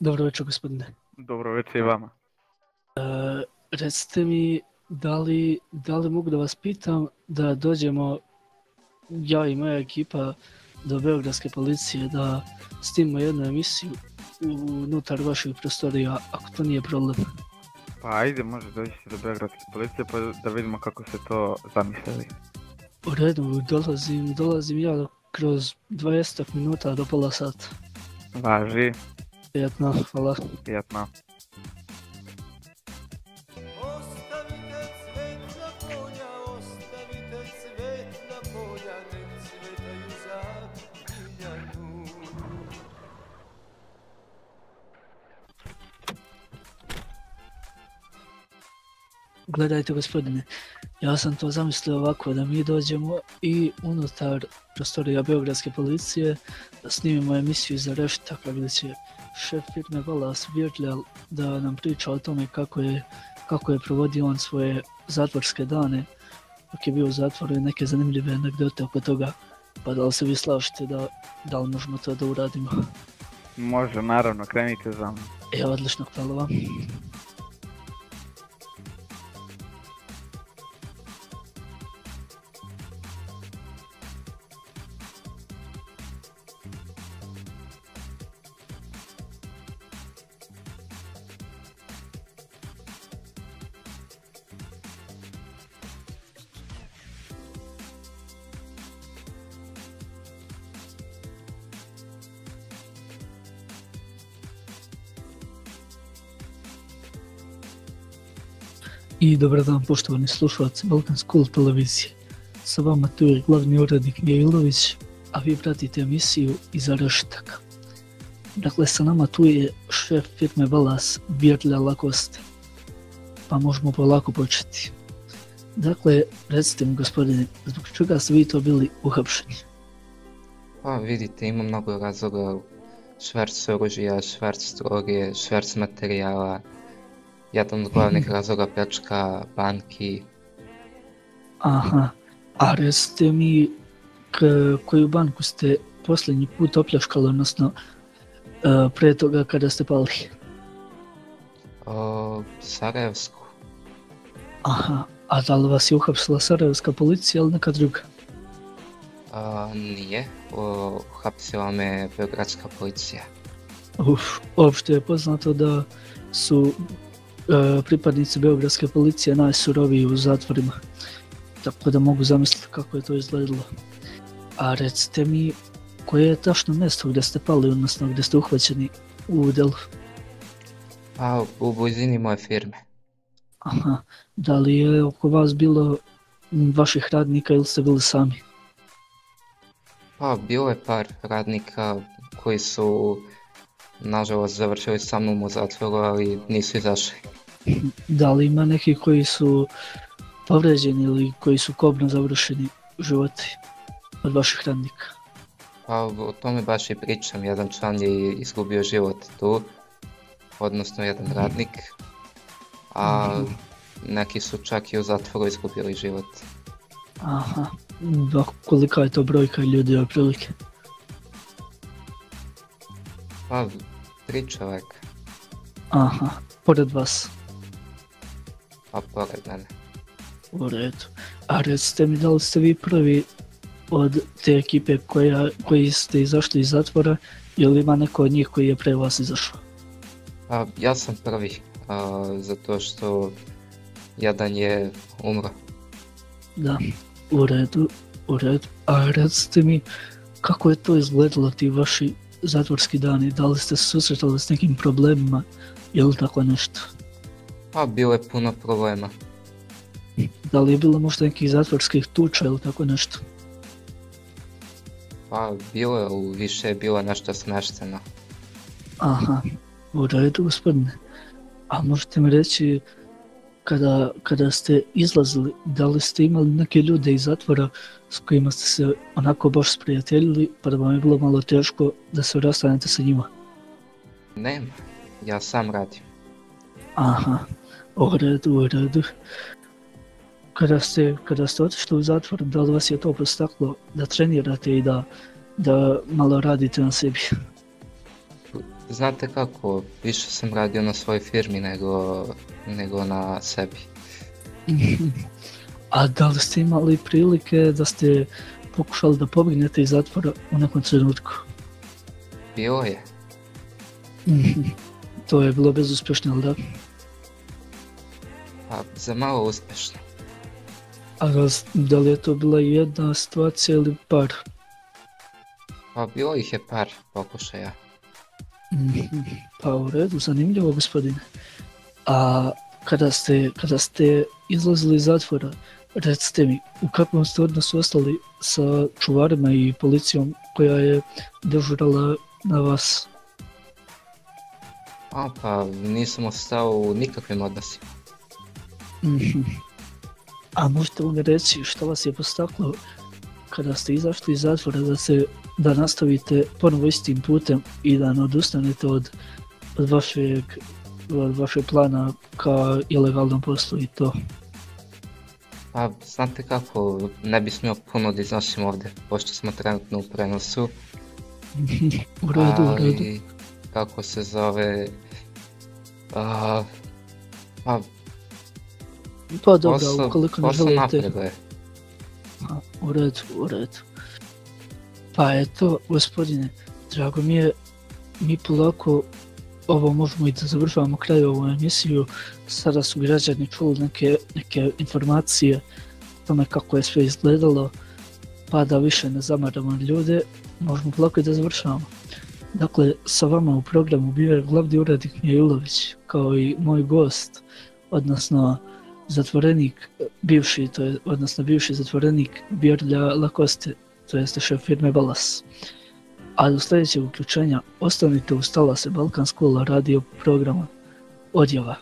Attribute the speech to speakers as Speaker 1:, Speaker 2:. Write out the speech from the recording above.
Speaker 1: Dobro večer, gospodine.
Speaker 2: Dobro večer i vama.
Speaker 1: Recite mi, da li mogu da vas pitam da dođemo, ja i moja ekipa, do Beogradske policije da snimimo jednu emisiju unutar vaših prostorija, ako to nije problem?
Speaker 2: Pa ajde, može doći do Beogradske policije pa da vidimo kako se to zamislili.
Speaker 1: U redu, dolazim ja kroz 20 minuta do pola sata.
Speaker 2: Važi.
Speaker 1: Prijatno, hvala.
Speaker 2: Prijatno.
Speaker 1: Gledajte, gospodine, ja sam to zamislio ovako, da mi dođemo i unutar prostorija Beogradske policije da snimimo emisiju za rešetaka gdje će šef firme Valas Virljal da nam priča o tome kako je provodio on svoje zatvorske dane dok je bio u zatvoru i neke zanimljive anegdote oko toga. Pa da li se vi slažete da li možemo to da uradimo?
Speaker 2: Može, naravno, krenite za mnom.
Speaker 1: Odlično, hvala vam. I dobar dan, poštovani slušalci Balkan School televizije. Sa vama tu je glavni urednik Mijailović, a vi pratite emisiju Iza rešetaka. Dakle, sa nama tu je šef firme Valas Virljal Lakoste, pa možemo polako početi. Dakle, recite mi, gospodine, zbog čega ste vi to bili uhapšeni?
Speaker 3: Pa vidite, ima mnogo razloga, šverc oružja, šverc droge, šverc materijala. Jedan od glavnih razloga pljačka banki.
Speaker 1: Aha, a recite mi koju banku ste posljednji put opljačkali, odnosno pre toga kada ste pali?
Speaker 3: Sarajevsku.
Speaker 1: Aha, a da li vas je uhapsila Sarajevska policija ili neka druga?
Speaker 3: Nije, uhapsila me Beogradska policija.
Speaker 1: Uopšte je poznato da su pripadnici Beogradske policije najsuroviji u zatvorima, tako da mogu zamisliti kako je to izgledalo. A recite mi, koje je tačno mjesto gdje ste pali, odnosno gdje ste uhvaćeni u delu?
Speaker 3: U blizini moje firme.
Speaker 1: Aha, da li je oko vas bilo vaših radnika ili ste bili sami?
Speaker 3: Bilo je par radnika koji su nažalost završili sa mnom u zatvoru, ali nisu izašli.
Speaker 1: Da li ima neki koji su povređeni ili koji su kobno završeni životi od vaših radnika?
Speaker 3: O tome baš i pričam, jedan član je izgubio život tu, odnosno jedan radnik, a neki su čak i u zatvoru izgubili život.
Speaker 1: Aha, kolika je to brojka ljudi otprilike?
Speaker 3: 3 čovjeka.
Speaker 1: Aha, pored vas?
Speaker 3: Pored mene.
Speaker 1: U redu. A recite mi, da li ste vi prvi od te ekipe koji ste izašli iz zatvora ili ima neko od njih koji je pre vas izašao?
Speaker 3: Ja sam prvi, zato što jedan je umro.
Speaker 1: Da, u redu. A recite mi, kako je to izgledalo ti vaši zatvorski dani? Da li ste se susretali s nekim problemima ili tako nešto?
Speaker 3: Bilo je puno problema.
Speaker 1: Da li je bilo možda nekih zatvorskih tuča ili tako nešto?
Speaker 3: Bilo je, više je bilo nešto smešteno.
Speaker 1: Aha, u redu, gospodine. A možete mi reći, kada ste izlazili, da li ste imali neke ljude iz zatvora s kojima ste se onako baš sprijateljili, pa da vam je bilo malo teško da se rastanete sa njima?
Speaker 3: Nema, ja sam radim.
Speaker 1: Aha, u redu. Kada ste otišli u zatvor, da li vas je to postaklo da trenirate i da malo radite na sebi?
Speaker 3: znate kako, više sam radio na svojoj firmi nego na sebi.
Speaker 1: A da li ste imali prilike da ste pokušali da pobjegnete iz zatvora u nekom trenutku?
Speaker 3: Bilo je.
Speaker 1: To je bilo bezuspješno, ali da?
Speaker 3: Pa za malo uspješno.
Speaker 1: A da li je to bila jedna situacija ili par?
Speaker 3: Pa bilo ih je par pokušaja.
Speaker 1: Pa u redu, zanimljivo gospodine. A kada ste izlazili iz zatvora, recite mi, u kakvom ste odnosu ostali sa čuvarima i policijom koja je dežurala na vas?
Speaker 3: Pa nisam ostao u nikakvim odnosima.
Speaker 1: A možete li mi reći što vas je postaklo kada ste izašli iz zatvora da nastavite ponovo istim putem i da ne odustanete od vašeg plana ka ilegalnom poslu i to?
Speaker 3: Pa znate kako, ne bi smio puno da iznosim ovdje, pošto smo trenutno u prenosu.
Speaker 1: U redu.
Speaker 3: Ali, kako se zove...
Speaker 1: Pa dobro, ukoliko ne
Speaker 3: posao
Speaker 1: želite...
Speaker 3: napreduje.
Speaker 1: U redu. Pa eto, gospodine, drago mi je, mi polako ovo možemo i da završavamo kraj ovu emisiju. Sada su građani čuli neke informacije o tome kako je sve izgledalo, pa da više ne zamaramo ljude, možemo polako i da završavamo. Dakle, sa vama u programu bio je glavni urednik Mijailović, kao i moj gost, odnosno zatvorenik, bivši zatvorenik Bjorlja Lakoste, to jeste šef firme Balas. A do sljedećeg uključenja ostanite uz talase Balkan School radio programa. Odjava.